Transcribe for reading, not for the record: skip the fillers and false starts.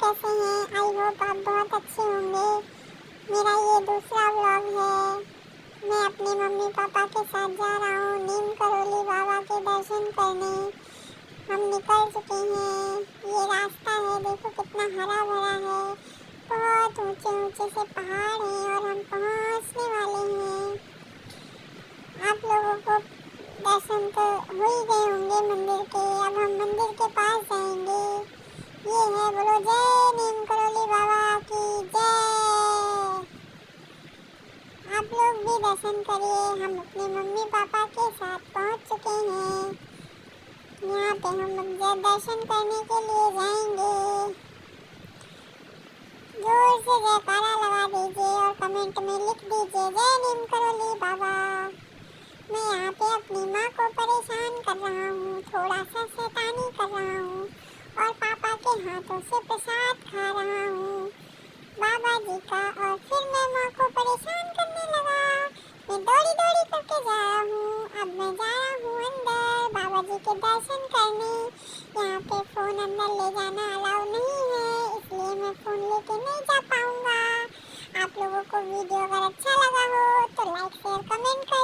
कैसे हैं? I hope आप बहुत अच्छे होंगे। मेरा ये दूसरा व्लॉग है। मैं अपने मम्मी पापा के साथ जा रहा हूँ नीम करोली बाबा के दर्शन करने। हम निकल चुके हैं। ये रास्ता है, देखो कितना हरा भरा है। बहुत ऊंचे ऊंचे से पहाड़ हैं और हम पहुँचने वाले हैं। आप लोगों को दर्शन तो हो ही गए होंगे मंदिर के। अब हम मंदिर के पास जाएंगे। ये है, बोलो जय नीम करोली बाबा की जय। आप लोग भी दर्शन करिए। हम अपने मम्मी पापा के साथ पहुंच चुके हैं। यहाँ पे हम अब दर्शन करने के लिए जाएंगे। जोर से जयकारा लगा दीजिए और कमेंट में लिख दीजिए जय नीम करोली बाबा। मैं यहाँ पे अपनी माँ को परेशान कर रहा हूँ, थोड़ा सा शैतानी कर रहा हूँ और पापा के हाथों से प्रसाद खा रहा हूँ बाबा जी का। और फिर मैं माँ को परेशान करने लगा। मैं दौड़ी दौड़ी करके जा रहा हूँ। अब मैं जा रहा हूँ अंदर बाबा जी के दर्शन करने। यहाँ पे फ़ोन अंदर ले जाना अलाउ नहीं है, इसलिए मैं फ़ोन लेके नहीं जा पाऊँगा। आप लोगों को वीडियो अगर अच्छा लगा हो तो लाइक शेयर कमेंट कर